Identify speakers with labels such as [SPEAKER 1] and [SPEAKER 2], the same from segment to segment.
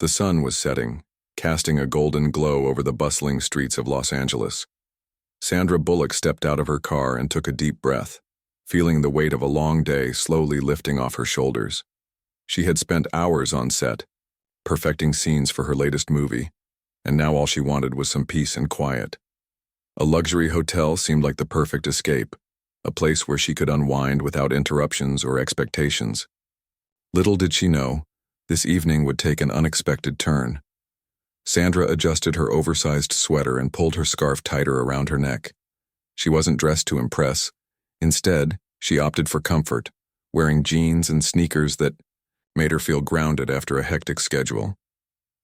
[SPEAKER 1] The sun was setting, casting a golden glow over the bustling streets of Los Angeles. Sandra Bullock stepped out of her car and took a deep breath, feeling the weight of a long day slowly lifting off her shoulders. She had spent hours on set, perfecting scenes for her latest movie, and now all she wanted was some peace and quiet. A luxury hotel seemed like the perfect escape, a place where she could unwind without interruptions or expectations. Little did she know, this evening would take an unexpected turn. Sandra adjusted her oversized sweater and pulled her scarf tighter around her neck. She wasn't dressed to impress. Instead, she opted for comfort, wearing jeans and sneakers that made her feel grounded after a hectic schedule.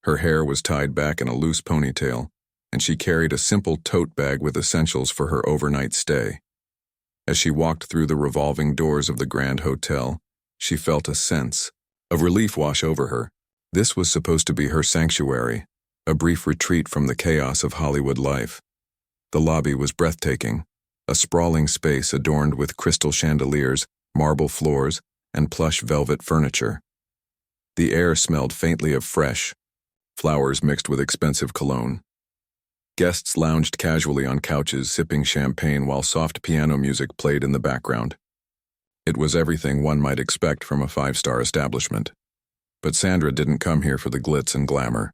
[SPEAKER 1] Her hair was tied back in a loose ponytail, and she carried a simple tote bag with essentials for her overnight stay. As she walked through the revolving doors of the Grand Hotel, she felt a sense of relief wash over her. This was supposed to be her sanctuary, a brief retreat from the chaos of Hollywood life. The lobby was breathtaking, a sprawling space adorned with crystal chandeliers, marble floors, and plush velvet furniture. The air smelled faintly of fresh flowers mixed with expensive cologne. Guests lounged casually on couches, sipping champagne while soft piano music played in the background. It was everything one might expect from a five-star establishment. But Sandra didn't come here for the glitz and glamour.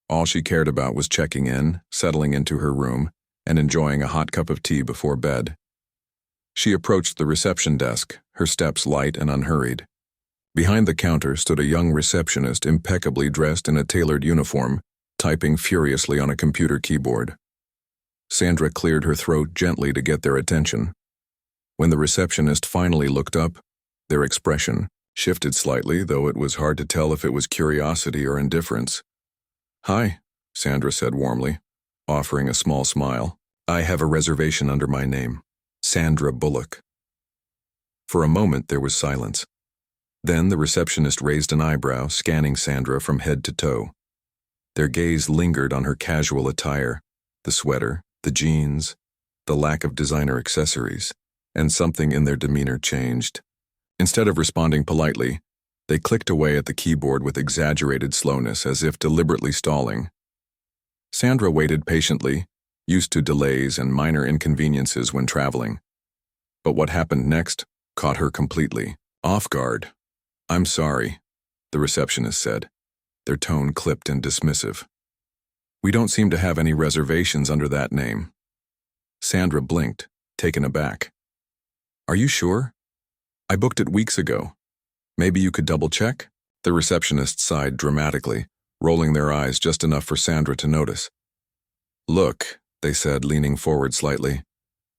[SPEAKER 1] All she cared about was checking in, settling into her room, and enjoying a hot cup of tea before bed. She approached the reception desk, her steps light and unhurried. Behind the counter stood a young receptionist impeccably dressed in a tailored uniform, typing furiously on a computer keyboard. Sandra cleared her throat gently to get their attention. When the receptionist finally looked up, their expression shifted slightly, though it was hard to tell if it was curiosity or indifference. "Hi," Sandra said warmly, offering a small smile. "I have a reservation under my name, Sandra Bullock." For a moment there was silence. Then the receptionist raised an eyebrow, scanning Sandra from head to toe. Their gaze lingered on her casual attire, the sweater, the jeans, the lack of designer accessories, and something in their demeanor changed. Instead of responding politely, they clicked away at the keyboard with exaggerated slowness, as if deliberately stalling. Sandra waited patiently, used to delays and minor inconveniences when traveling. But what happened next caught her completely off guard. "I'm sorry," the receptionist said, their tone clipped and dismissive. "We don't seem to have any reservations under that name." Sandra blinked, taken aback. "Are you sure? I booked it weeks ago. Maybe you could double-check?" The receptionist sighed dramatically, rolling their eyes just enough for Sandra to notice. "Look," they said, leaning forward slightly,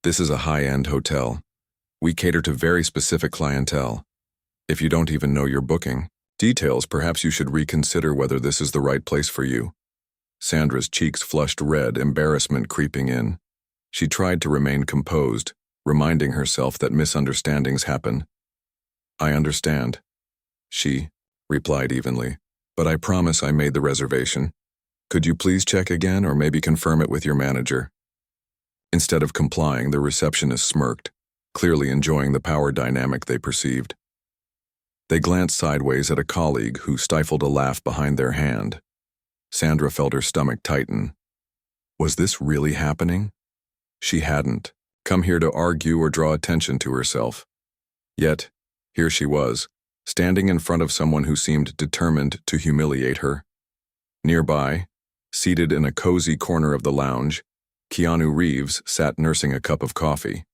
[SPEAKER 1] "this is a high-end hotel. We cater to very specific clientele. If you don't even know your booking details, perhaps you should reconsider whether this is the right place for you." Sandra's cheeks flushed red, embarrassment creeping in. She tried to remain composed, reminding herself that misunderstandings happen. "I understand," she replied evenly, "but I promise I made the reservation. Could you please check again or maybe confirm it with your manager?" Instead of complying, the receptionist smirked, clearly enjoying the power dynamic they perceived. They glanced sideways at a colleague who stifled a laugh behind their hand. Sandra felt her stomach tighten. Was this really happening? She hadn't come here to argue or draw attention to herself. Yet, here she was, standing in front of someone who seemed determined to humiliate her. Nearby, seated in a cozy corner of the lounge, Keanu Reeves sat nursing a cup of coffee.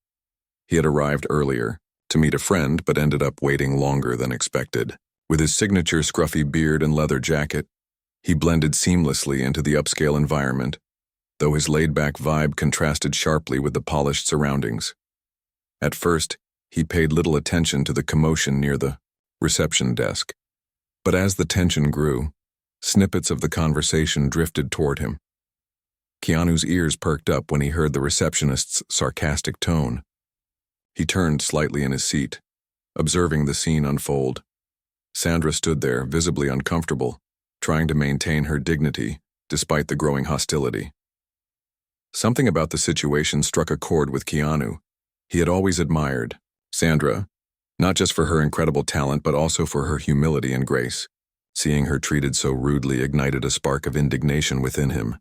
[SPEAKER 1] He had arrived earlier to meet a friend, but ended up waiting longer than expected. With his signature scruffy beard and leather jacket, he blended seamlessly into the upscale environment, though his laid-back vibe contrasted sharply with the polished surroundings. At first, he paid little attention to the commotion near the reception desk, but as the tension grew, snippets of the conversation drifted toward him. Keanu's ears perked up when he heard the receptionist's sarcastic tone. He turned slightly in his seat, observing the scene unfold. Sandra stood there, visibly uncomfortable, trying to maintain her dignity despite the growing hostility. Something about the situation struck a chord with Keanu. He had always admired Sandra, not just for her incredible talent but also for her humility and grace. Seeing her treated so rudely ignited a spark of indignation within him.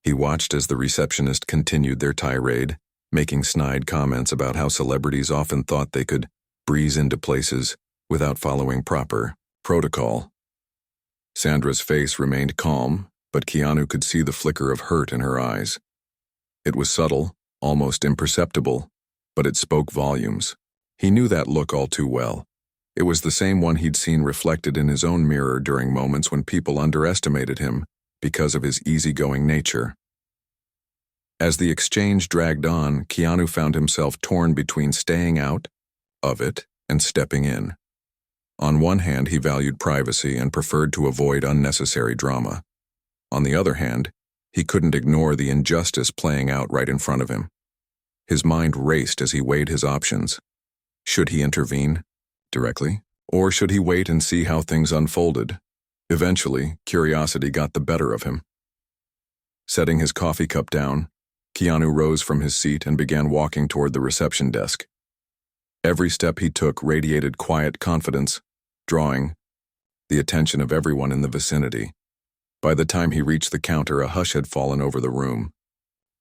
[SPEAKER 1] He watched as the receptionist continued their tirade, making snide comments about how celebrities often thought they could breeze into places without following proper protocol. Sandra's face remained calm, but Keanu could see the flicker of hurt in her eyes. It was subtle, almost imperceptible, but it spoke volumes. He knew that look all too well. It was the same one he'd seen reflected in his own mirror during moments when people underestimated him because of his easygoing nature. As the exchange dragged on, Keanu found himself torn between staying out of it and stepping in. On one hand, he valued privacy and preferred to avoid unnecessary drama. On the other hand, he couldn't ignore the injustice playing out right in front of him. His mind raced as he weighed his options. Should he intervene directly, or should he wait and see how things unfolded? Eventually, curiosity got the better of him. Setting his coffee cup down, Keanu rose from his seat and began walking toward the reception desk. Every step he took radiated quiet confidence, drawing the attention of everyone in the vicinity. By the time he reached the counter, a hush had fallen over the room.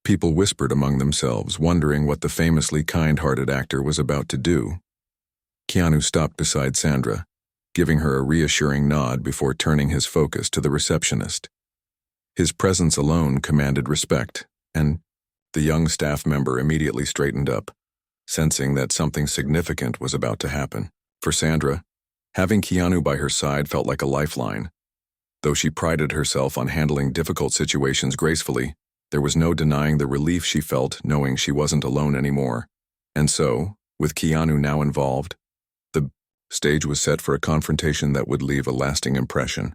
[SPEAKER 1] People whispered among themselves, wondering what the famously kind-hearted actor was about to do. Keanu stopped beside Sandra, giving her a reassuring nod before turning his focus to the receptionist. His presence alone commanded respect, and the young staff member immediately straightened up, sensing that something significant was about to happen. For Sandra, having Keanu by her side felt like a lifeline. Though she prided herself on handling difficult situations gracefully, there was no denying the relief she felt knowing she wasn't alone anymore. And so, with Keanu now involved, the stage was set for a confrontation that would leave a lasting impression,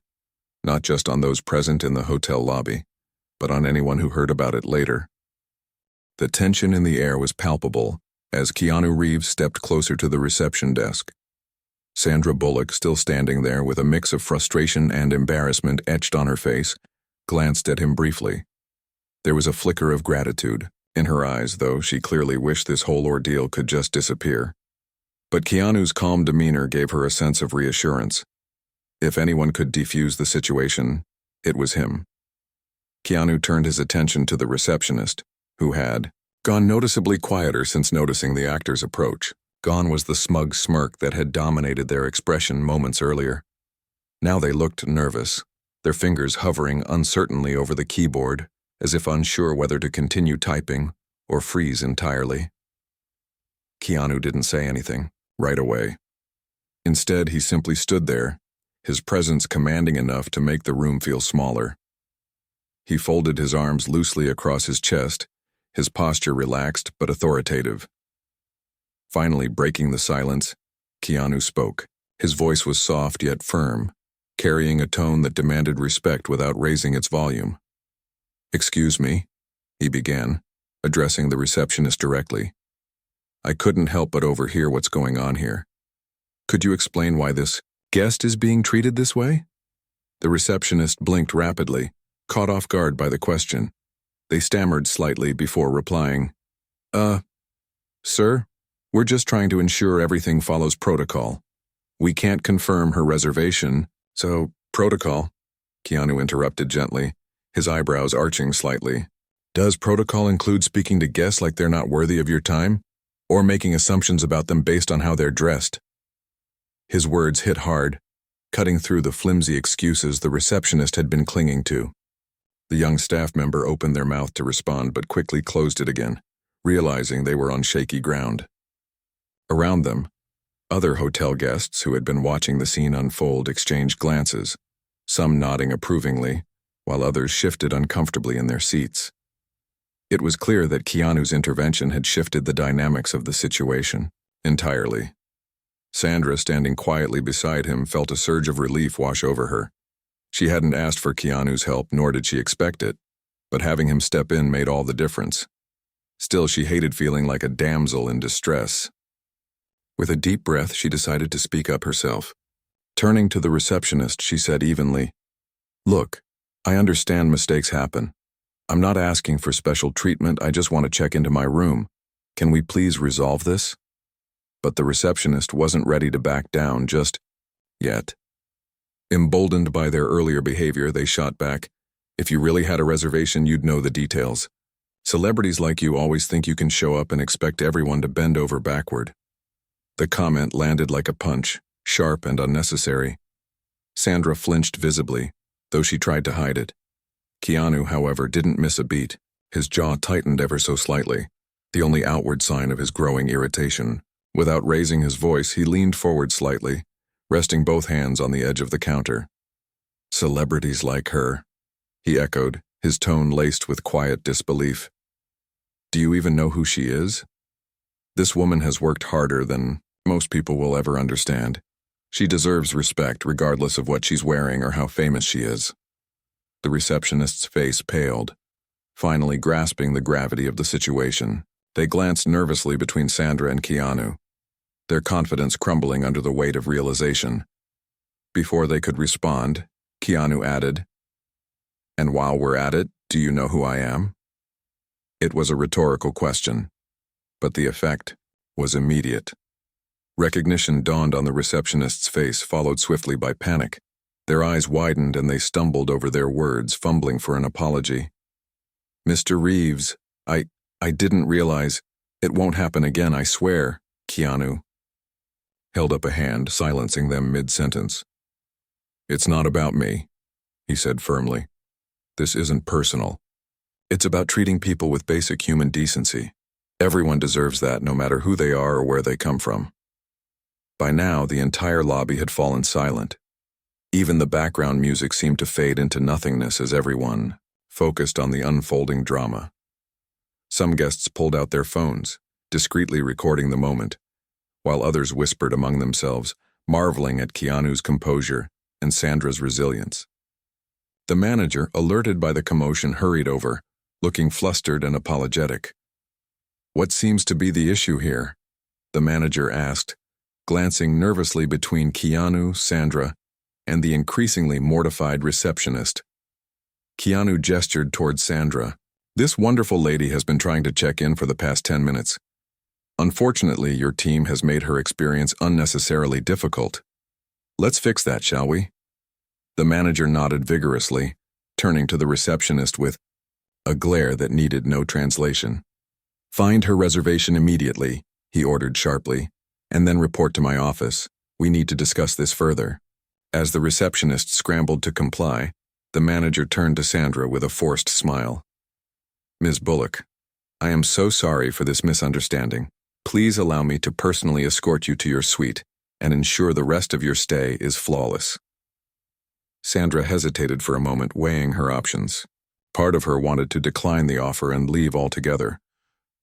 [SPEAKER 1] not just on those present in the hotel lobby, but on anyone who heard about it later. The tension in the air was palpable as Keanu Reeves stepped closer to the reception desk. Sandra Bullock, still standing there with a mix of frustration and embarrassment etched on her face, glanced at him briefly. There was a flicker of gratitude in her eyes, though she clearly wished this whole ordeal could just disappear. But Keanu's calm demeanor gave her a sense of reassurance. If anyone could defuse the situation, it was him. Keanu turned his attention to the receptionist, who had gone noticeably quieter since noticing the actor's approach. Gone was the smug smirk that had dominated their expression moments earlier. Now they looked nervous, their fingers hovering uncertainly over the keyboard, as if unsure whether to continue typing or freeze entirely. Keanu didn't say anything right away. Instead, he simply stood there, his presence commanding enough to make the room feel smaller. He folded his arms loosely across his chest, his posture relaxed but authoritative. Finally, breaking the silence, Keanu spoke. His voice was soft yet firm, carrying a tone that demanded respect without raising its volume. "Excuse me," he began, addressing the receptionist directly. "I couldn't help but overhear what's going on here. Could you explain why this guest is being treated this way?" The receptionist blinked rapidly, caught off guard by the question. They stammered slightly before replying, Sir, we're just trying to ensure everything follows protocol. We can't confirm her reservation, so protocol," Keanu interrupted gently, his eyebrows arching slightly. "Does protocol include speaking to guests like they're not worthy of your time, or making assumptions about them based on how they're dressed?" His words hit hard, cutting through the flimsy excuses the receptionist had been clinging to. The young staff member opened their mouth to respond but quickly closed it again, realizing they were on shaky ground. Around them, other hotel guests who had been watching the scene unfold exchanged glances, some nodding approvingly, while others shifted uncomfortably in their seats. It was clear that Keanu's intervention had shifted the dynamics of the situation entirely. Sandra, standing quietly beside him, felt a surge of relief wash over her. She hadn't asked for Keanu's help, nor did she expect it, but having him step in made all the difference. Still, she hated feeling like a damsel in distress. With a deep breath, she decided to speak up herself. Turning to the receptionist, she said evenly, "Look, I understand mistakes happen. I'm not asking for special treatment, I just want to check into my room. Can we please resolve this?" But the receptionist wasn't ready to back down just yet. Emboldened by their earlier behavior, they shot back, "If you really had a reservation, you'd know the details. Celebrities like you always think you can show up and expect everyone to bend over backward." The comment landed like a punch, sharp and unnecessary. Sandra flinched visibly, though she tried to hide it. Keanu, however, didn't miss a beat. His jaw tightened ever so slightly, the only outward sign of his growing irritation. Without raising his voice, he leaned forward slightly, resting both hands on the edge of the counter. "Celebrities like her," he echoed, his tone laced with quiet disbelief. "Do you even know who she is? This woman has worked harder than most people will ever understand. She deserves respect regardless of what she's wearing or how famous she is." The receptionist's face paled, finally grasping the gravity of the situation. They glanced nervously between Sandra and Keanu, their confidence crumbling under the weight of realization. Before they could respond, Keanu added, "And while we're at it, do you know who I am?" It was a rhetorical question, but the effect was immediate. Recognition dawned on the receptionist's face, followed swiftly by panic. Their eyes widened and they stumbled over their words, fumbling for an apology. "Mr. Reeves, I didn't realize. It won't happen again, I swear." Keanu held up a hand, silencing them mid-sentence. "It's not about me," he said firmly. "This isn't personal. It's about treating people with basic human decency. Everyone deserves that, no matter who they are or where they come from." By now, the entire lobby had fallen silent. Even the background music seemed to fade into nothingness as everyone focused on the unfolding drama. Some guests pulled out their phones, discreetly recording the moment, while others whispered among themselves, marveling at Keanu's composure and Sandra's resilience. The manager, alerted by the commotion, hurried over, looking flustered and apologetic. "What seems to be the issue here?" the manager asked, glancing nervously between Keanu, Sandra, and the increasingly mortified receptionist. Keanu gestured toward Sandra. "This wonderful lady has been trying to check in for the past 10 minutes. Unfortunately, your team has made her experience unnecessarily difficult. Let's fix that, shall we?" The manager nodded vigorously, turning to the receptionist with a glare that needed no translation. "Find her reservation immediately," he ordered sharply, "and then report to my office. We need to discuss this further." As the receptionist scrambled to comply, the manager turned to Sandra with a forced smile. "Ms. Bullock, I am so sorry for this misunderstanding. Please allow me to personally escort you to your suite and ensure the rest of your stay is flawless." Sandra hesitated for a moment, weighing her options. Part of her wanted to decline the offer and leave altogether,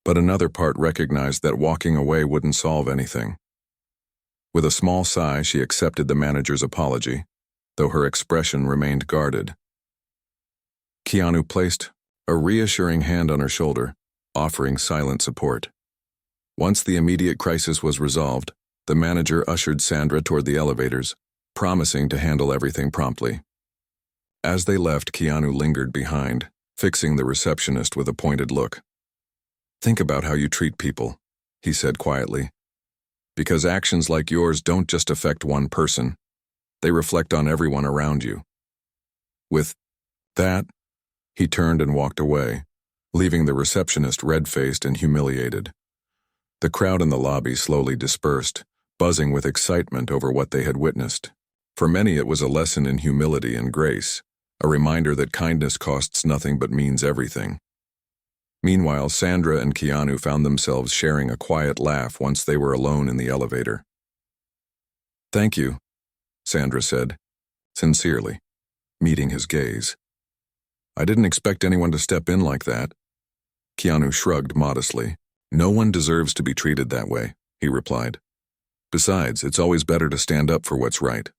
[SPEAKER 1] but another part recognized that walking away wouldn't solve anything. With a small sigh, she accepted the manager's apology, though her expression remained guarded. Keanu placed a reassuring hand on her shoulder, offering silent support. Once the immediate crisis was resolved, the manager ushered Sandra toward the elevators, promising to handle everything promptly. As they left, Keanu lingered behind, fixing the receptionist with a pointed look. "Think about how you treat people," he said quietly. "Because actions like yours don't just affect one person. They reflect on everyone around you." With that, he turned and walked away, leaving the receptionist red-faced and humiliated. The crowd in the lobby slowly dispersed, buzzing with excitement over what they had witnessed. For many, it was a lesson in humility and grace, a reminder that kindness costs nothing but means everything. Meanwhile, Sandra and Keanu found themselves sharing a quiet laugh once they were alone in the elevator. "Thank you," Sandra said, sincerely, meeting his gaze. "I didn't expect anyone to step in like that." Keanu shrugged modestly. "No one deserves to be treated that way," he replied. "Besides, it's always better to stand up for what's right."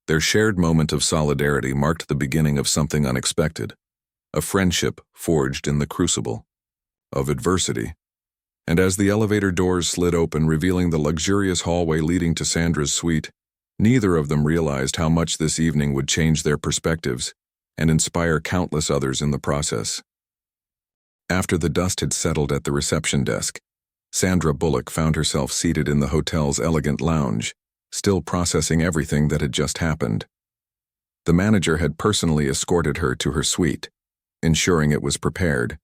[SPEAKER 1] Their shared moment of solidarity marked the beginning of something unexpected, a friendship forged in the crucible of adversity. And as the elevator doors slid open, revealing the luxurious hallway leading to Sandra's suite, neither of them realized how much this evening would change their perspectives and inspire countless others in the process. After the dust had settled at the reception desk, Sandra Bullock found herself seated in the hotel's elegant lounge, still processing everything that had just happened. The manager had personally escorted her to her suite, ensuring it was prepared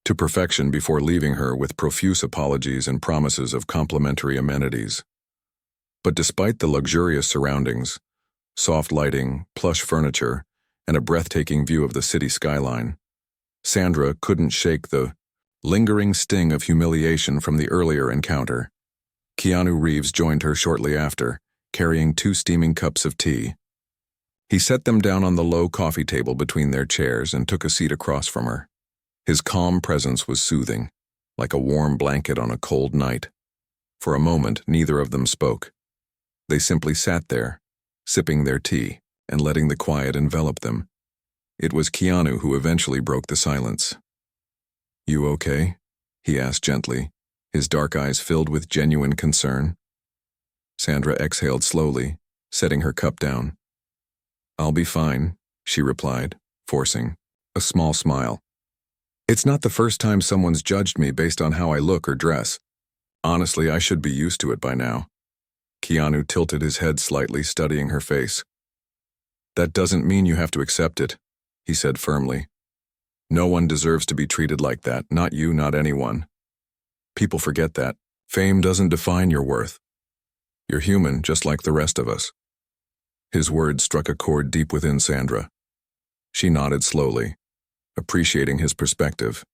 [SPEAKER 1] to perfection before leaving her with profuse apologies and promises of complimentary amenities. But despite the luxurious surroundings, soft lighting, plush furniture, and a breathtaking view of the city skyline, Sandra couldn't shake the lingering sting of humiliation from the earlier encounter. Keanu Reeves joined her shortly after, carrying 2 steaming cups of tea. He set them down on the low coffee table between their chairs and took a seat across from her. His calm presence was soothing, like a warm blanket on a cold night. For a moment, neither of them spoke. They simply sat there, sipping their tea and letting the quiet envelop them. It was Keanu who eventually broke the silence. "You okay?" he asked gently, his dark eyes filled with genuine concern. Sandra exhaled slowly, setting her cup down. "I'll be fine," she replied, forcing a small smile. "It's not the first time someone's judged me based on how I look or dress. Honestly, I should be used to it by now." Keanu tilted his head slightly, studying her face. "That doesn't mean you have to accept it," he said firmly. "No one deserves to be treated like that, not you, not anyone. People forget that. Fame doesn't define your worth. You're human, just like the rest of us." His words struck a chord deep within Sandra. She nodded slowly, appreciating his perspective.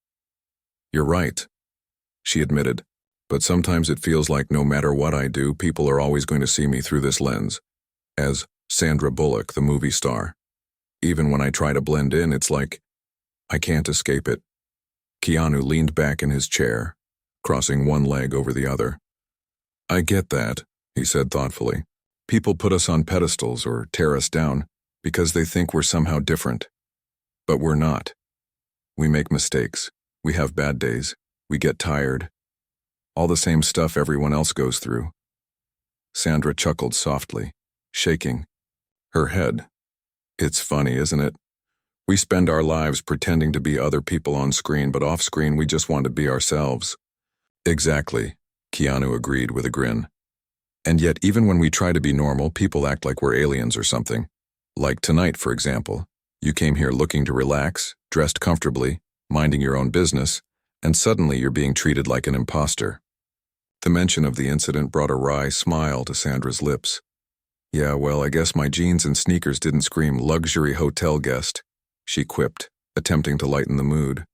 [SPEAKER 1] "You're right," she admitted, "but sometimes it feels like no matter what I do, people are always going to see me through this lens, as Sandra Bullock, the movie star. Even when I try to blend in, it's like I can't escape it." Keanu leaned back in his chair, crossing one leg over the other. "I get that," he said thoughtfully. "People put us on pedestals or tear us down because they think we're somehow different. But we're not. We make mistakes. We have bad days. We get tired. All the same stuff everyone else goes through." Sandra chuckled softly, shaking her head. "It's funny, isn't it? We spend our lives pretending to be other people on screen, but off screen we just want to be ourselves." "Exactly," Keanu agreed with a grin. "And yet even when we try to be normal, people act like we're aliens or something. Like tonight, for example. You came here looking to relax, dressed comfortably, minding your own business, and suddenly you're being treated like an imposter." The mention of the incident brought a wry smile to Sandra's lips. "Yeah, well, I guess my jeans and sneakers didn't scream luxury hotel guest," she quipped, attempting to lighten the mood.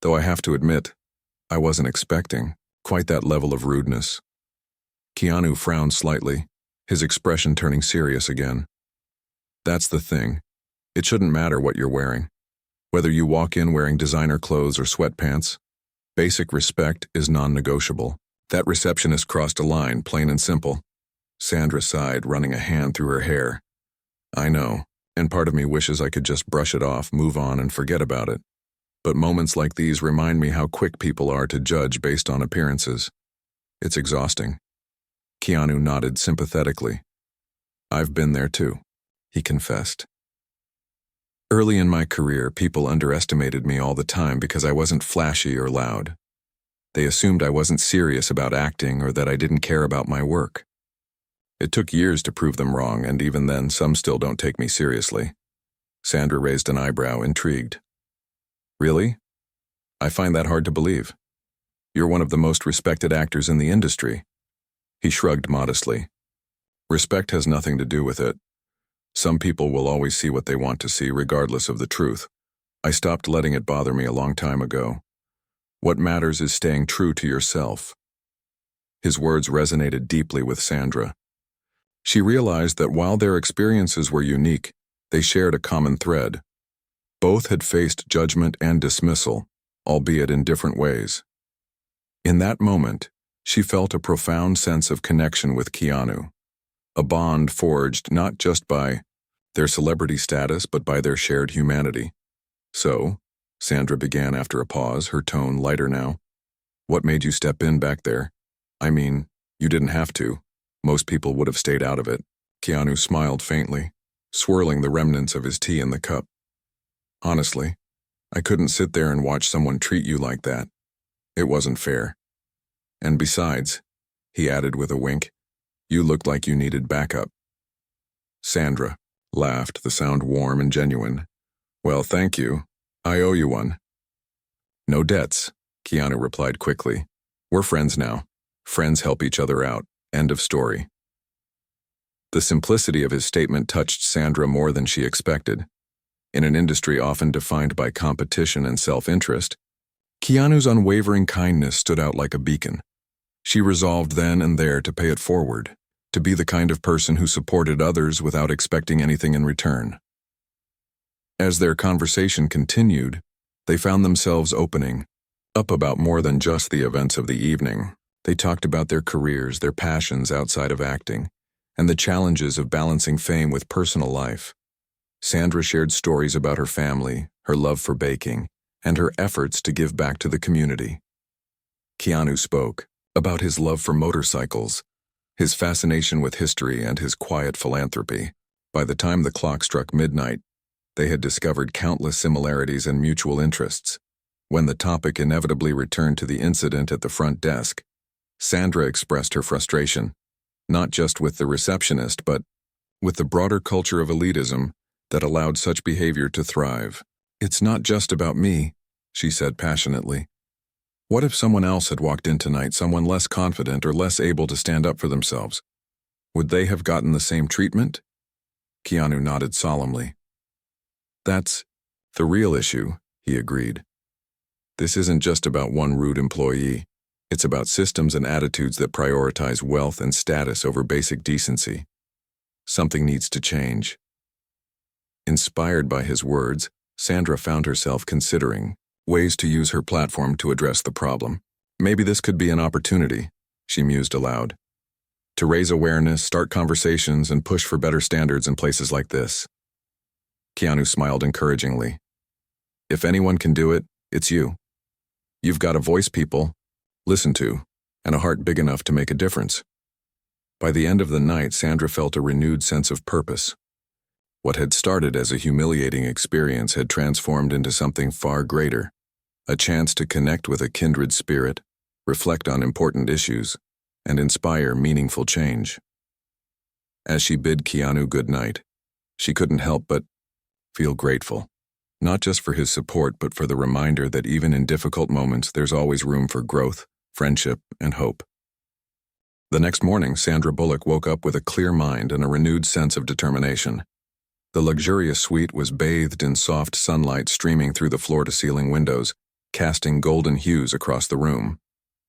[SPEAKER 1] "Though I have to admit, I wasn't expecting quite that level of rudeness." Keanu frowned slightly, his expression turning serious again. "That's the thing. It shouldn't matter what you're wearing. Whether you walk in wearing designer clothes or sweatpants, basic respect is non-negotiable." That receptionist crossed a line, plain and simple. Sandra sighed, running a hand through her hair. "I know, and part of me wishes I could just brush it off, move on, and forget about it. But moments like these remind me how quick people are to judge based on appearances. It's exhausting." Keanu nodded sympathetically. "I've been there too," he confessed. "Early in my career, people underestimated me all the time because I wasn't flashy or loud. They assumed I wasn't serious about acting or that I didn't care about my work. It took years to prove them wrong, and even then, some still don't take me seriously." Sandra raised an eyebrow, intrigued. "Really? I find that hard to believe. You're one of the most respected actors in the industry." He shrugged modestly. "Respect has nothing to do with it. Some people will always see what they want to see, regardless of the truth. I stopped letting it bother me a long time ago. What matters is staying true to yourself." His words resonated deeply with Sandra. She realized that while their experiences were unique, they shared a common thread. Both had faced judgment and dismissal, albeit in different ways. In that moment, she felt a profound sense of connection with Keanu, a bond forged not just by their celebrity status but by their shared humanity. "So," Sandra began after a pause, her tone lighter now, "what made you step in back there? I mean, you didn't have to. Most people would have stayed out of it." Keanu smiled faintly, swirling the remnants of his tea in the cup. "Honestly, I couldn't sit there and watch someone treat you like that. It wasn't fair. And besides," he added with a wink, "you looked like you needed backup." Sandra laughed, the sound warm and genuine. Well, thank you. I owe you one. No debts, Keanu replied quickly. We're friends now. Friends help each other out. End of story. The simplicity of his statement touched Sandra more than she expected. In an industry often defined by competition and self-interest, Keanu's unwavering kindness stood out like a beacon. She resolved then and there to pay it forward, to be the kind of person who supported others without expecting anything in return. As their conversation continued, they found themselves opening up about more than just the events of the evening. They talked about their careers, their passions outside of acting, and the challenges of balancing fame with personal life. Sandra shared stories about her family, her love for baking, and her efforts to give back to the community. Keanu spoke about his love for motorcycles, his fascination with history, and his quiet philanthropy. By the time the clock struck midnight, they had discovered countless similarities and mutual interests. When the topic inevitably returned to the incident at the front desk, Sandra expressed her frustration, not just with the receptionist, but with the broader culture of elitism that allowed such behavior to thrive. It's not just about me, she said passionately. What if someone else had walked in tonight, someone less confident or less able to stand up for themselves? Would they have gotten the same treatment? Keanu nodded solemnly. That's the real issue, he agreed. This isn't just about one rude employee. It's about systems and attitudes that prioritize wealth and status over basic decency. Something needs to change. Inspired by his words, Sandra found herself considering ways to use her platform to address the problem. Maybe this could be an opportunity, she mused aloud, to raise awareness, start conversations, and push for better standards in places like this. Keanu smiled encouragingly. If anyone can do it, it's you. You've got a voice people listen to, and a heart big enough to make a difference. By the end of the night, Sandra felt a renewed sense of purpose. What had started as a humiliating experience had transformed into something far greater, a chance to connect with a kindred spirit, reflect on important issues, and inspire meaningful change. As she bid Keanu good night, she couldn't help but feel grateful, not just for his support, but for the reminder that even in difficult moments, there's always room for growth, friendship, and hope. The next morning, Sandra Bullock woke up with a clear mind and a renewed sense of determination. The luxurious suite was bathed in soft sunlight streaming through the floor-to-ceiling windows, casting golden hues across the room.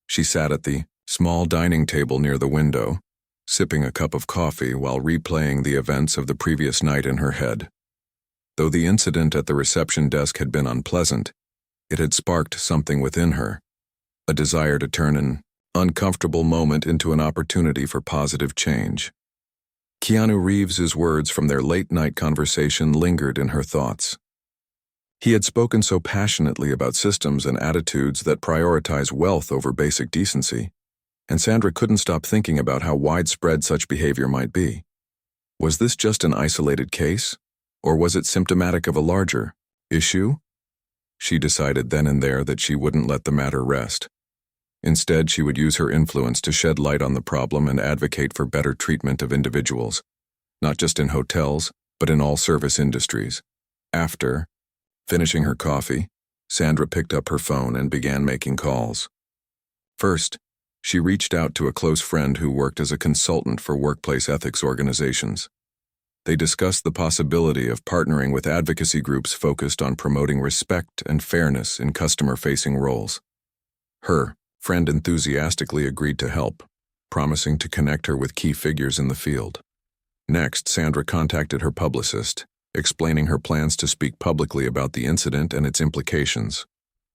[SPEAKER 1] She sat at the small dining table near the window, sipping a cup of coffee while replaying the events of the previous night in her head. Though the incident at the reception desk had been unpleasant, it had sparked something within her, a desire to turn an uncomfortable moment into an opportunity for positive change. Keanu Reeves' words from their late-night conversation lingered in her thoughts. He had spoken so passionately about systems and attitudes that prioritize wealth over basic decency, and Sandra couldn't stop thinking about how widespread such behavior might be. Was this just an isolated case, or was it symptomatic of a larger issue? She decided then and there that she wouldn't let the matter rest. Instead, she would use her influence to shed light on the problem and advocate for better treatment of individuals, not just in hotels, but in all service industries. After finishing her coffee, Sandra picked up her phone and began making calls. First, she reached out to a close friend who worked as a consultant for workplace ethics organizations. They discussed the possibility of partnering with advocacy groups focused on promoting respect and fairness in customer-facing roles. Her friend enthusiastically agreed to help, promising to connect her with key figures in the field. Next, Sandra contacted her publicist, explaining her plans to speak publicly about the incident and its implications.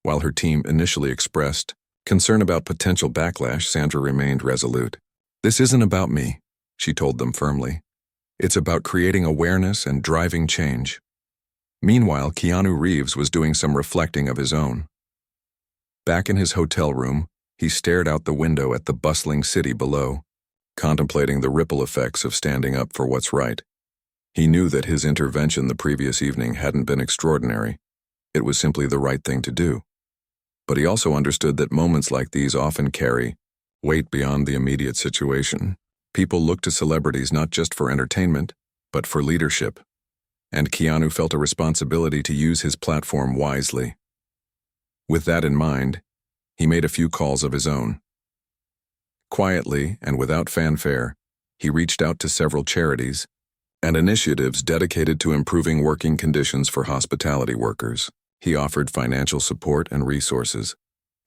[SPEAKER 1] While her team initially expressed concern about potential backlash, Sandra remained resolute. "This isn't about me," she told them firmly. "It's about creating awareness and driving change." Meanwhile, Keanu Reeves was doing some reflecting of his own. Back in his hotel room, he stared out the window at the bustling city below, contemplating the ripple effects of standing up for what's right. He knew that his intervention the previous evening hadn't been extraordinary. It was simply the right thing to do. But he also understood that moments like these often carry weight beyond the immediate situation. People look to celebrities not just for entertainment, but for leadership. and Keanu felt a responsibility to use his platform wisely. With that in mind, he made a few calls of his own. Quietly and without fanfare, he reached out to several charities and initiatives dedicated to improving working conditions for hospitality workers. He offered financial support and resources,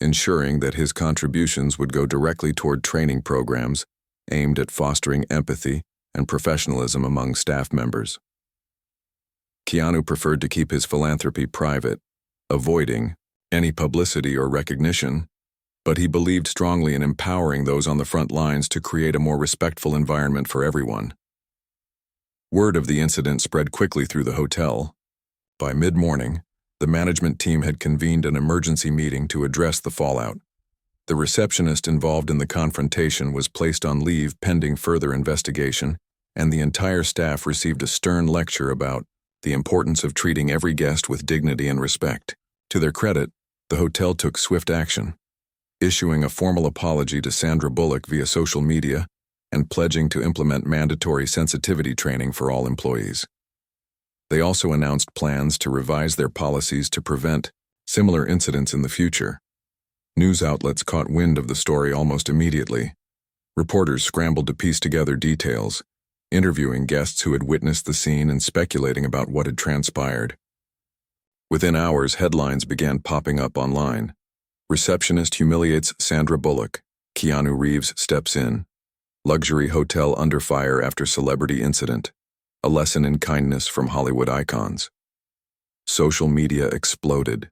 [SPEAKER 1] ensuring that his contributions would go directly toward training programs aimed at fostering empathy and professionalism among staff members. Keanu preferred to keep his philanthropy private, avoiding any publicity or recognition, but he believed strongly in empowering those on the front lines to create a more respectful environment for everyone. Word of the incident spread quickly through the hotel. By mid-morning, the management team had convened an emergency meeting to address the fallout. The receptionist involved in the confrontation was placed on leave pending further investigation, and the entire staff received a stern lecture about the importance of treating every guest with dignity and respect. To their credit, the hotel took swift action, issuing a formal apology to Sandra Bullock via social media and pledging to implement mandatory sensitivity training for all employees. They also announced plans to revise their policies to prevent similar incidents in the future. News outlets caught wind of the story almost immediately. Reporters scrambled to piece together details, interviewing guests who had witnessed the scene and speculating about what had transpired. Within hours, headlines began popping up online. Receptionist humiliates Sandra Bullock. Keanu Reeves steps in. Luxury hotel under fire after celebrity incident. A lesson in kindness from Hollywood icons. Social media exploded,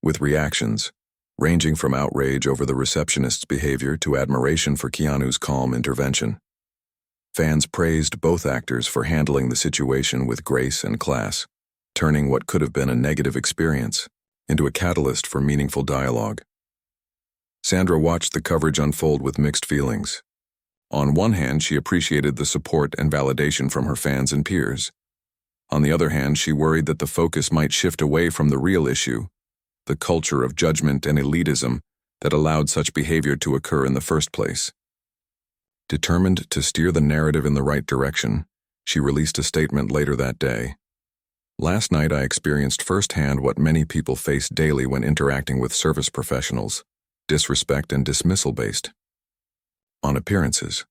[SPEAKER 1] with reactions ranging from outrage over the receptionist's behavior to admiration for Keanu's calm intervention. Fans praised both actors for handling the situation with grace and class, turning what could have been a negative experience into a catalyst for meaningful dialogue. Sandra watched the coverage unfold with mixed feelings. On one hand, she appreciated the support and validation from her fans and peers. On the other hand, she worried that the focus might shift away from the real issue, the culture of judgment and elitism that allowed such behavior to occur in the first place. Determined to steer the narrative in the right direction, she released a statement later that day. Last night I experienced firsthand what many people face daily when interacting with service professionals: disrespect and dismissal based on appearances.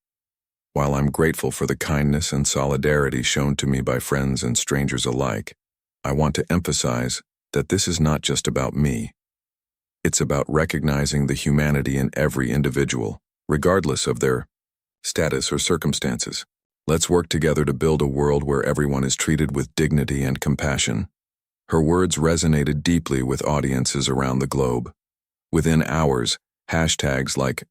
[SPEAKER 1] While I'm grateful for the kindness and solidarity shown to me by friends and strangers alike, I want to emphasize that this is not just about me. It's about recognizing the humanity in every individual, regardless of their status or circumstances. Let's work together to build a world where everyone is treated with dignity and compassion. Her words resonated deeply with audiences around the globe. Within hours, hashtags like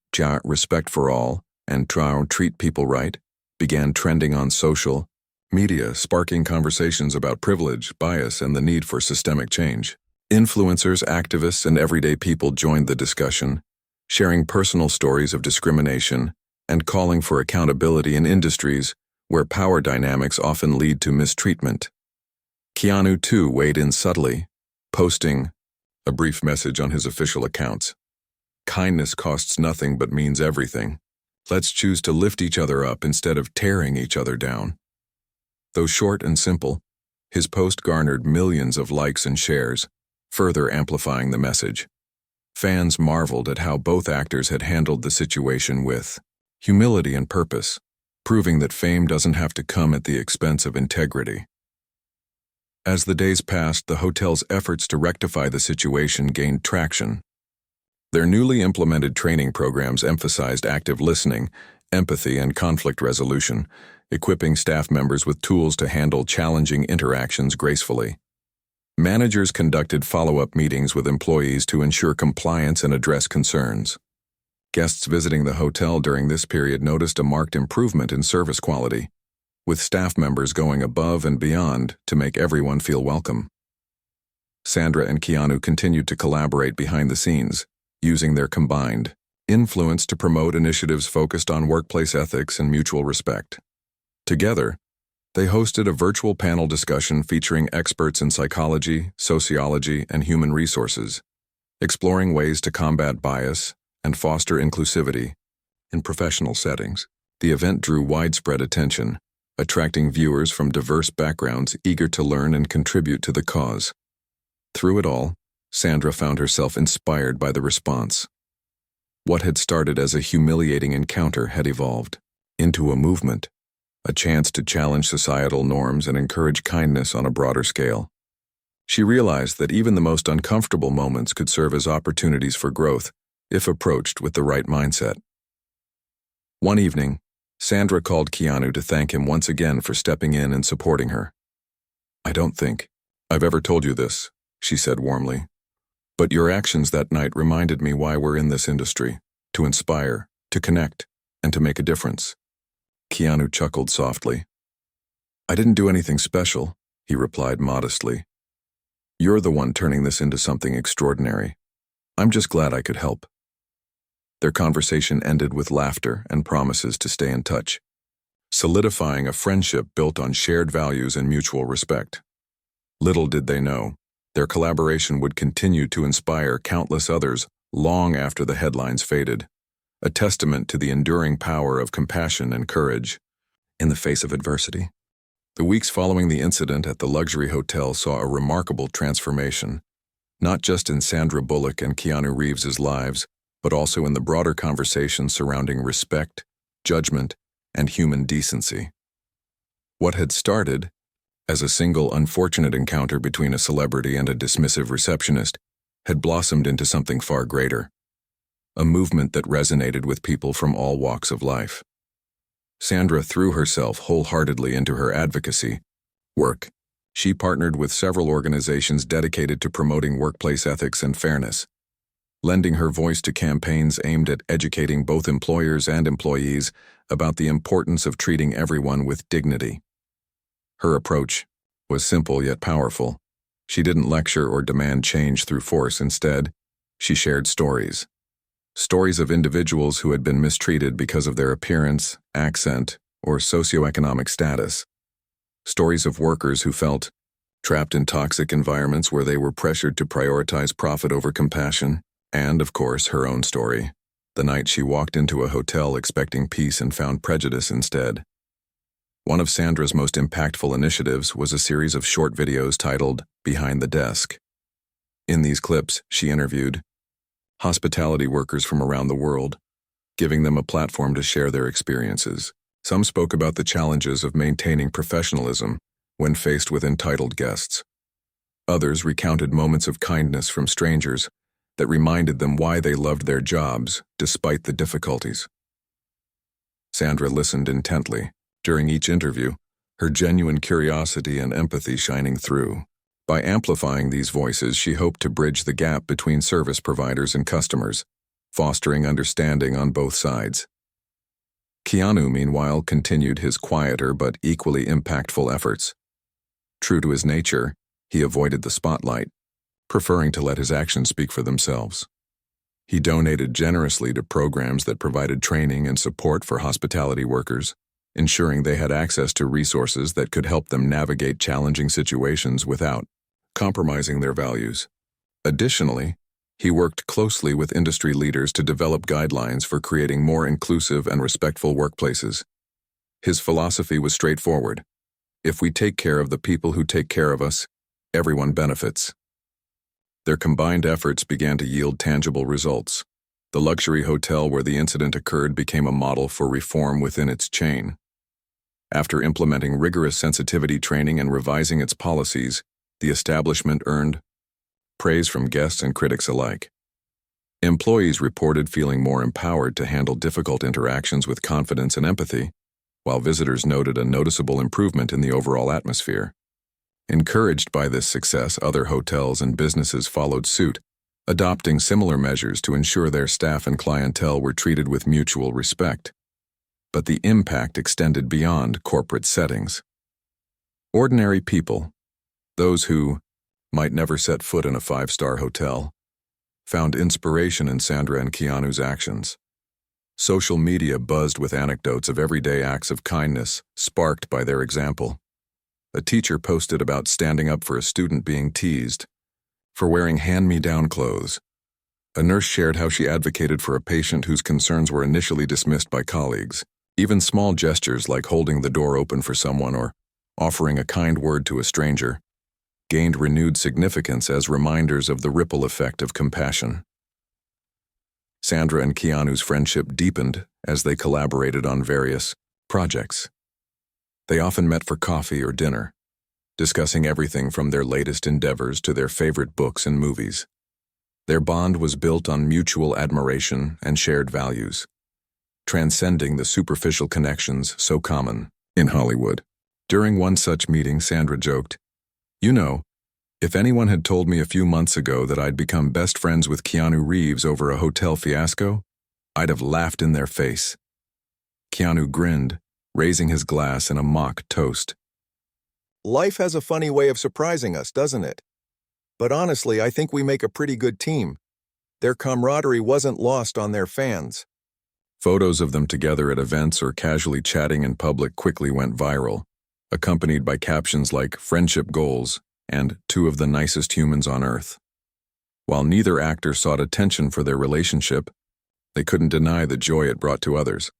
[SPEAKER 1] #respect for all and #treat people right began trending on social media, sparking conversations about privilege, bias, and the need for systemic change. Influencers, activists, and everyday people joined the discussion, sharing personal stories of discrimination and calling for accountability in industries where power dynamics often lead to mistreatment. Keanu, too, weighed in subtly, posting a brief message on his official accounts. Kindness costs nothing but means everything. Let's choose to lift each other up instead of tearing each other down. Though short and simple, his post garnered millions of likes and shares, further amplifying the message. Fans marveled at how both actors had handled the situation with humility and purpose, proving that fame doesn't have to come at the expense of integrity. As the days passed, the hotel's efforts to rectify the situation gained traction. Their newly implemented training programs emphasized active listening, empathy, and conflict resolution, equipping staff members with tools to handle challenging interactions gracefully. Managers conducted follow-up meetings with employees to ensure compliance and address concerns. Guests visiting the hotel during this period noticed a marked improvement in service quality, with staff members going above and beyond to make everyone feel welcome. Sandra and Keanu continued to collaborate behind the scenes, using their combined influence to promote initiatives focused on workplace ethics and mutual respect. Together, they hosted a virtual panel discussion featuring experts in psychology, sociology, and human resources, exploring ways to combat bias and foster inclusivity in professional settings. The event drew widespread attention, attracting viewers from diverse backgrounds eager to learn and contribute to the cause. Through it all, Sandra found herself inspired by the response. What had started as a humiliating encounter had evolved into a movement, a chance to challenge societal norms and encourage kindness on a broader scale. She realized that even the most uncomfortable moments could serve as opportunities for growth if approached with the right mindset. One evening, Sandra called Keanu to thank him once again for stepping in and supporting her. "I don't think I've ever told you this," she said warmly, "but your actions that night reminded me why we're in this industry, to inspire, to connect, and to make a difference." Keanu chuckled softly. "I didn't do anything special," he replied modestly. "You're the one turning this into something extraordinary. I'm just glad I could help." Their conversation ended with laughter and promises to stay in touch, solidifying a friendship built on shared values and mutual respect. Little did they know, their collaboration would continue to inspire countless others long after the headlines faded, a testament to the enduring power of compassion and courage in the face of adversity. The weeks following the incident at the luxury hotel saw a remarkable transformation, not just in Sandra Bullock and Keanu Reeves' lives, but also in the broader conversation surrounding respect, judgment, and human decency. What had started as a single unfortunate encounter between a celebrity and a dismissive receptionist had blossomed into something far greater, a movement that resonated with people from all walks of life. Sandra threw herself wholeheartedly into her advocacy work. She partnered with several organizations dedicated to promoting workplace ethics and fairness, lending her voice to campaigns aimed at educating both employers and employees about the importance of treating everyone with dignity. Her approach was simple yet powerful. She didn't lecture or demand change through force. Instead, she shared stories. Stories of individuals who had been mistreated because of their appearance, accent, or socioeconomic status. Stories of workers who felt trapped in toxic environments where they were pressured to prioritize profit over compassion. And, of course, her own story, the night she walked into a hotel expecting peace and found prejudice instead. One of Sandra's most impactful initiatives was a series of short videos titled "Behind the Desk." In these clips, she interviewed hospitality workers from around the world, giving them a platform to share their experiences. Some spoke about the challenges of maintaining professionalism when faced with entitled guests. Others recounted moments of kindness from strangers that reminded them why they loved their jobs despite the difficulties. Sandra listened intently. During each interview, her genuine curiosity and empathy shining through. By amplifying these voices, she hoped to bridge the gap between service providers and customers, fostering understanding on both sides. Keanu, meanwhile, continued his quieter but equally impactful efforts. True to his nature, he avoided the spotlight, preferring to let his actions speak for themselves. He donated generously to programs that provided training and support for hospitality workers, ensuring they had access to resources that could help them navigate challenging situations without compromising their values. Additionally, he worked closely with industry leaders to develop guidelines for creating more inclusive and respectful workplaces. His philosophy was straightforward: if we take care of the people who take care of us, everyone benefits. Their combined efforts began to yield tangible results. The luxury hotel where the incident occurred became a model for reform within its chain. After implementing rigorous sensitivity training and revising its policies, the establishment earned praise from guests and critics alike. Employees reported feeling more empowered to handle difficult interactions with confidence and empathy, while visitors noted a noticeable improvement in the overall atmosphere. Encouraged by this success, other hotels and businesses followed suit, adopting similar measures to ensure their staff and clientele were treated with mutual respect. But the impact extended beyond corporate settings. Ordinary people, those who might never set foot in a five-star hotel, found inspiration in Sandra and Keanu's actions. Social media buzzed with anecdotes of everyday acts of kindness sparked by their example. A teacher posted about standing up for a student being teased for wearing hand-me-down clothes. A nurse shared how she advocated for a patient whose concerns were initially dismissed by colleagues. Even small gestures like holding the door open for someone or offering a kind word to a stranger gained renewed significance as reminders of the ripple effect of compassion. Sandra and Keanu's friendship deepened as they collaborated on various projects. They often met for coffee or dinner, discussing everything from their latest endeavors to their favorite books and movies. Their bond was built on mutual admiration and shared values, transcending the superficial connections so common in Hollywood. During one such meeting, Sandra joked, "You know, if anyone had told me a few months ago that I'd become best friends with Keanu Reeves over a hotel fiasco, I'd have laughed in their face." Keanu grinned, raising his glass in a mock toast.
[SPEAKER 2] Life has a funny way of surprising us, doesn't it? But honestly, I think we make a pretty good team. Their camaraderie wasn't lost on their fans.
[SPEAKER 1] Photos of them together at events or casually chatting in public quickly went viral, accompanied by captions like "friendship goals" and "two of the nicest humans on earth." While neither actor sought attention for their relationship, they couldn't deny the joy it brought to others.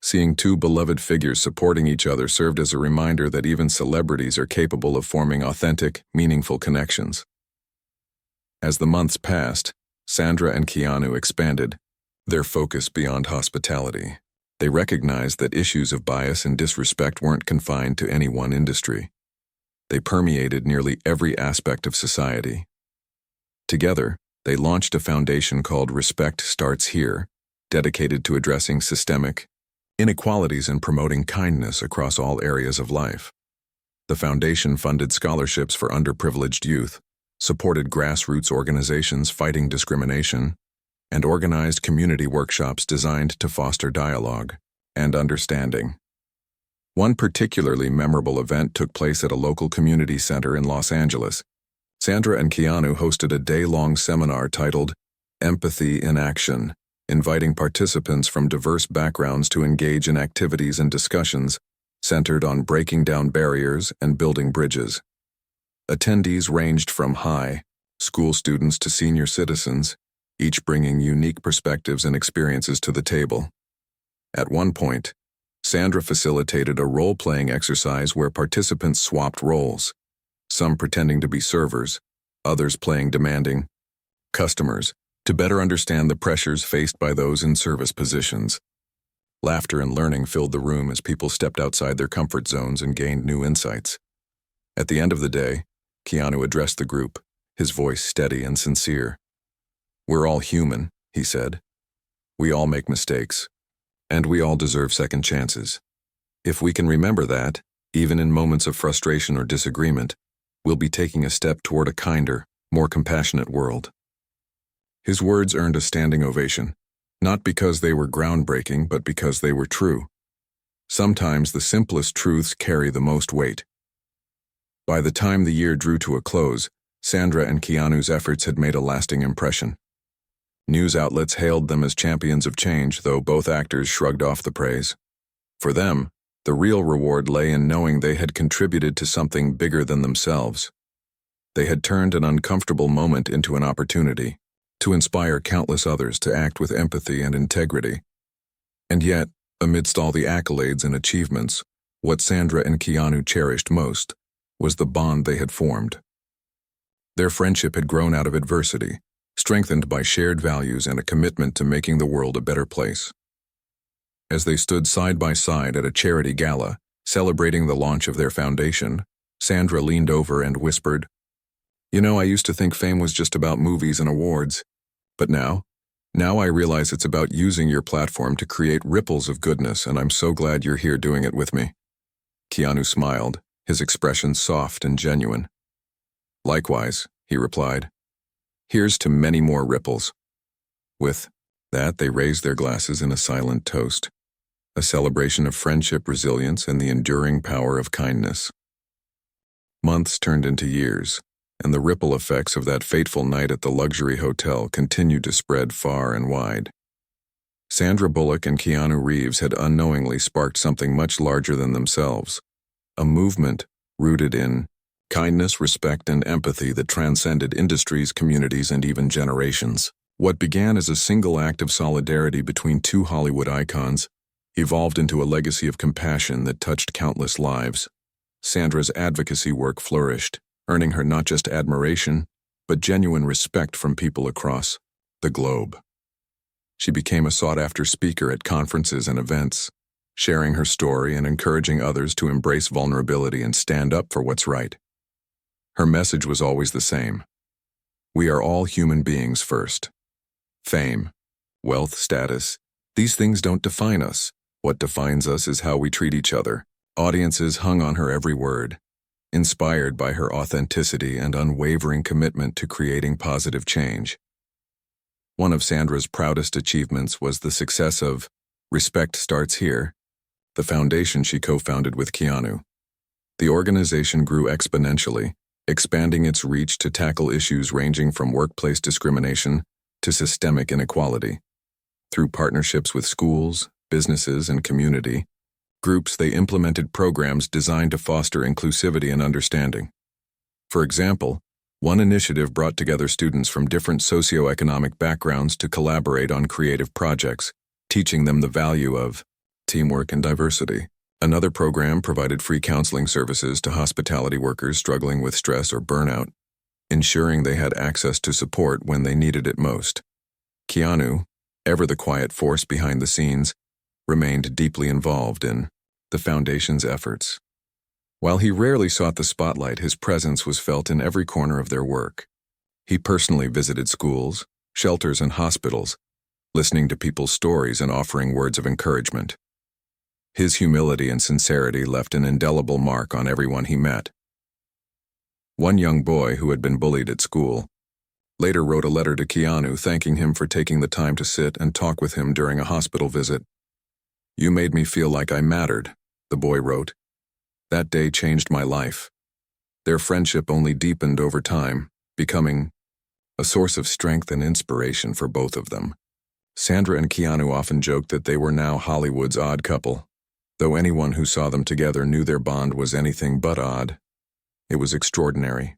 [SPEAKER 1] Seeing two beloved figures supporting each other served as a reminder that even celebrities are capable of forming authentic, meaningful connections. As the months passed, Sandra and Keanu expanded their focus beyond hospitality. They recognized that issues of bias and disrespect weren't confined to any one industry. They permeated nearly every aspect of society. Together, they launched a foundation called Respect Starts Here, dedicated to addressing systemic inequalities and promoting kindness across all areas of life. The foundation funded scholarships for underprivileged youth, supported grassroots organizations fighting discrimination, and organized community workshops designed to foster dialogue and understanding. One particularly memorable event took place at a local community center in Los Angeles. Sandra and Keanu hosted a day-long seminar titled Empathy in Action, inviting participants from diverse backgrounds to engage in activities and discussions centered on breaking down barriers and building bridges. Attendees ranged from high school students to senior citizens, each bringing unique perspectives and experiences to the table. At one point, Sandra facilitated a role-playing exercise where participants swapped roles, some pretending to be servers, others playing demanding customers, to better understand the pressures faced by those in service positions. Laughter and learning filled the room as people stepped outside their comfort zones and gained new insights. At the end of the day, Keanu addressed the group, his voice steady and sincere. "We're all human," he said. "We all make mistakes, and we all deserve second chances. If we can remember that, even in moments of frustration or disagreement, we'll be taking a step toward a kinder, more compassionate world." His words earned a standing ovation, not because they were groundbreaking, but because they were true. Sometimes the simplest truths carry the most weight. By the time the year drew to a close, Sandra and Keanu's efforts had made a lasting impression. News outlets hailed them as champions of change, though both actors shrugged off the praise. For them, the real reward lay in knowing they had contributed to something bigger than themselves. They had turned an uncomfortable moment into an opportunity to inspire countless others to act with empathy and integrity. And yet, amidst all the accolades and achievements, what Sandra and Keanu cherished most was the bond they had formed. Their friendship had grown out of adversity, strengthened by shared values and a commitment to making the world a better place. As they stood side by side at a charity gala, celebrating the launch of their foundation, Sandra leaned over and whispered, "You know, I used to think fame was just about movies and awards, but now I realize it's about using your platform to create ripples of goodness, and I'm so glad you're here doing it with me." Keanu smiled, his expression soft and genuine. "Likewise," he replied. "Here's to many more ripples." With that, they raised their glasses in a silent toast, a celebration of friendship, resilience, and the enduring power of kindness. Months turned into years, and the ripple effects of that fateful night at the luxury hotel continued to spread far and wide. Sandra Bullock and Keanu Reeves had unknowingly sparked something much larger than themselves, a movement rooted in kindness, respect, and empathy that transcended industries, communities, and even generations. What began as a single act of solidarity between two Hollywood icons evolved into a legacy of compassion that touched countless lives. Sandra's advocacy work flourished, earning her not just admiration, but genuine respect from people across the globe. She became a sought-after speaker at conferences and events, sharing her story and encouraging others to embrace vulnerability and stand up for what's right. Her message was always the same. We are all human beings first. Fame, wealth, status, these things don't define us. What defines us is how we treat each other. Audiences hung on her every word, inspired by her authenticity and unwavering commitment to creating positive change. One of Sandra's proudest achievements was the success of Respect Starts Here, the foundation she co-founded with Keanu. The organization grew exponentially, expanding its reach to tackle issues ranging from workplace discrimination to systemic inequality. Through partnerships with schools, businesses, and community groups, they implemented programs designed to foster inclusivity and understanding. For example, one initiative brought together students from different socioeconomic backgrounds to collaborate on creative projects, teaching them the value of teamwork and diversity. Another program provided free counseling services to hospitality workers struggling with stress or burnout, ensuring they had access to support when they needed it most. Keanu, ever the quiet force behind the scenes, remained deeply involved in the foundation's efforts. While he rarely sought the spotlight, his presence was felt in every corner of their work. He personally visited schools, shelters, and hospitals, listening to people's stories and offering words of encouragement. His humility and sincerity left an indelible mark on everyone he met. One young boy who had been bullied at school later wrote a letter to Keanu thanking him for taking the time to sit and talk with him during a hospital visit. "You made me feel like I mattered," the boy wrote. "That day changed my life." Their friendship only deepened over time, becoming a source of strength and inspiration for both of them. Sandra and Keanu often joked that they were now Hollywood's odd couple, though anyone who saw them together knew their bond was anything but odd. It was extraordinary.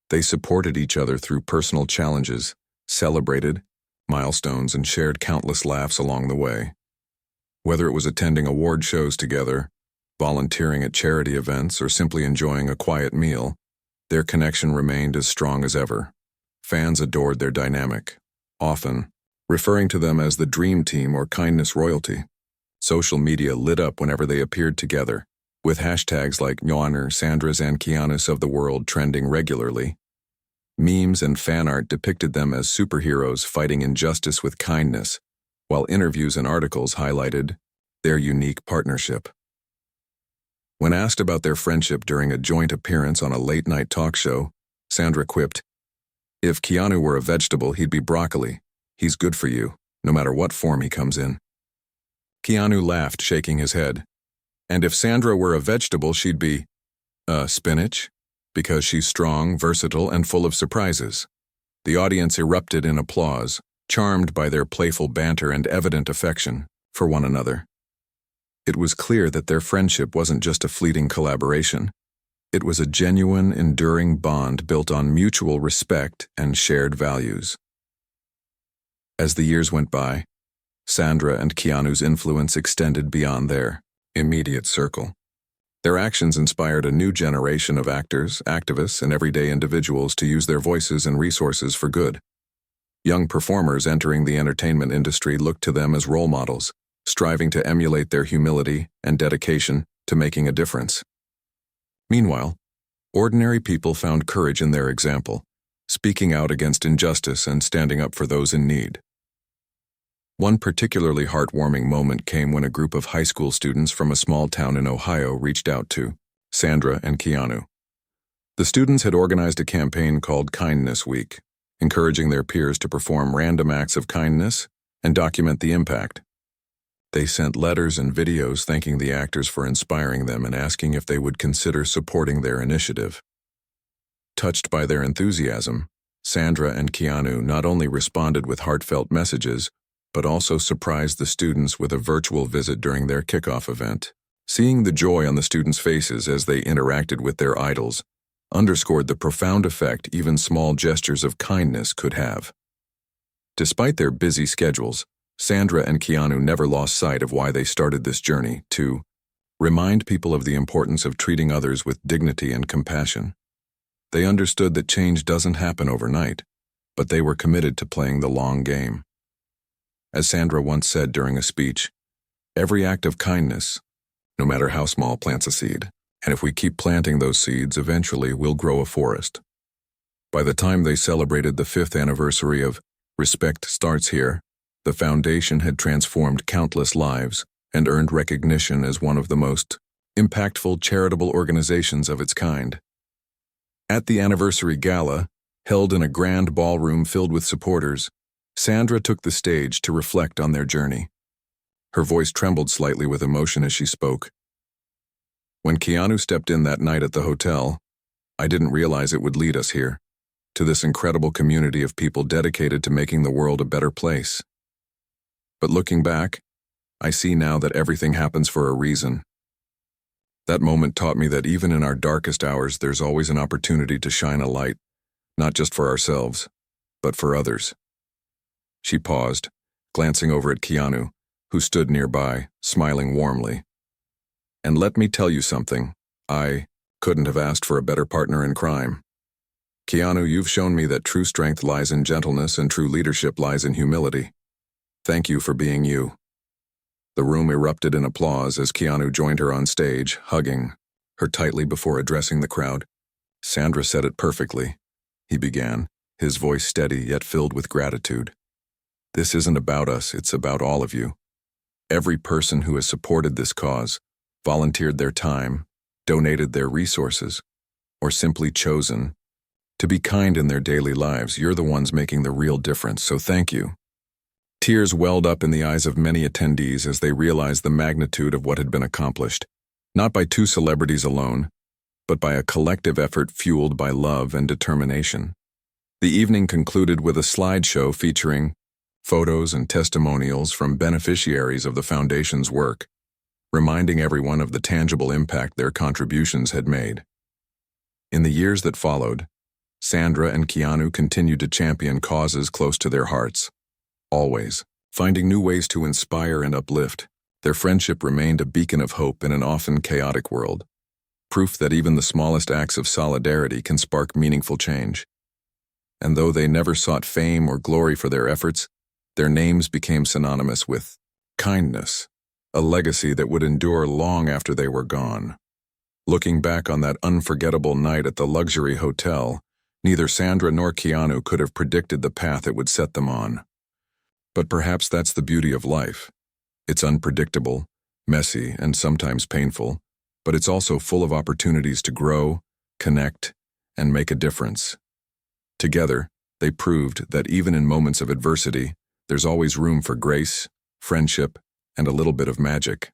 [SPEAKER 1] They supported each other through personal challenges, celebrated milestones, and shared countless laughs along the way. Whether it was attending award shows together, volunteering at charity events, or simply enjoying a quiet meal, their connection remained as strong as ever. Fans adored their dynamic, often referring to them as the dream team or kindness royalty. Social media lit up whenever they appeared together, with hashtags like Nyonner, Sandras, and Keanus of the world trending regularly. Memes and fan art depicted them as superheroes fighting injustice with kindness, while interviews and articles highlighted their unique partnership. When asked about their friendship during a joint appearance on a late-night talk show, Sandra quipped, "If Keanu were a vegetable, he'd be broccoli. He's good for you, no matter what form he comes in." Keanu laughed, shaking his head. "And if Sandra were a vegetable, she'd be, spinach, because she's strong, versatile, and full of surprises." The audience erupted in applause, charmed by their playful banter and evident affection for one another. It was clear that their friendship wasn't just a fleeting collaboration. It was a genuine, enduring bond built on mutual respect and shared values. As the years went by, Sandra and Keanu's influence extended beyond their immediate circle. Their actions inspired a new generation of actors, activists, and everyday individuals to use their voices and resources for good. Young performers entering the entertainment industry looked to them as role models, striving to emulate their humility and dedication to making a difference. Meanwhile, ordinary people found courage in their example, speaking out against injustice and standing up for those in need. One particularly heartwarming moment came when a group of high school students from a small town in Ohio reached out to Sandra and Keanu. The students had organized a campaign called Kindness Week, encouraging their peers to perform random acts of kindness and document the impact. They sent letters and videos thanking the actors for inspiring them and asking if they would consider supporting their initiative. Touched by their enthusiasm, Sandra and Keanu not only responded with heartfelt messages, but also surprised the students with a virtual visit during their kickoff event. Seeing the joy on the students' faces as they interacted with their idols underscored the profound effect even small gestures of kindness could have. Despite their busy schedules, Sandra and Keanu never lost sight of why they started this journey, to remind people of the importance of treating others with dignity and compassion. They understood that change doesn't happen overnight, but they were committed to playing the long game. As Sandra once said during a speech, every act of kindness, no matter how small, plants a seed. And if we keep planting those seeds, eventually we'll grow a forest. By the time they celebrated the 5th anniversary of Respect Starts Here, the foundation had transformed countless lives and earned recognition as one of the most impactful charitable organizations of its kind. At the anniversary gala, held in a grand ballroom filled with supporters, Sandra took the stage to reflect on their journey. Her voice trembled slightly with emotion as she spoke. When Keanu stepped in that night at the hotel, I didn't realize it would lead us here, to this incredible community of people dedicated to making the world a better place. But looking back, I see now that everything happens for a reason. That moment taught me that even in our darkest hours, there's always an opportunity to shine a light, not just for ourselves, but for others. She paused, glancing over at Keanu, who stood nearby, smiling warmly. And let me tell you something, I couldn't have asked for a better partner in crime. Keanu, you've shown me that true strength lies in gentleness and true leadership lies in humility. Thank you for being you. The room erupted in applause as Keanu joined her on stage, hugging her tightly before addressing the crowd. Sandra said it perfectly, he began, his voice steady yet filled with gratitude. This isn't about us, it's about all of you. Every person who has supported this cause, volunteered their time, donated their resources, or simply chosen to be kind in their daily lives, you're the ones making the real difference, so thank you. Tears welled up in the eyes of many attendees as they realized the magnitude of what had been accomplished, not by 2 celebrities alone, but by a collective effort fueled by love and determination. The evening concluded with a slideshow featuring photos and testimonials from beneficiaries of the foundation's work, reminding everyone of the tangible impact their contributions had made. In the years that followed, Sandra and Keanu continued to champion causes close to their hearts. Always, finding new ways to inspire and uplift, their friendship remained a beacon of hope in an often chaotic world. Proof that even the smallest acts of solidarity can spark meaningful change. And though they never sought fame or glory for their efforts, their names became synonymous with kindness, a legacy that would endure long after they were gone. Looking back on that unforgettable night at the luxury hotel, neither Sandra nor Keanu could have predicted the path it would set them on. But perhaps that's the beauty of life. It's unpredictable, messy, and sometimes painful, but it's also full of opportunities to grow, connect, and make a difference. Together, they proved that even in moments of adversity, there's always room for grace, friendship, and a little bit of magic.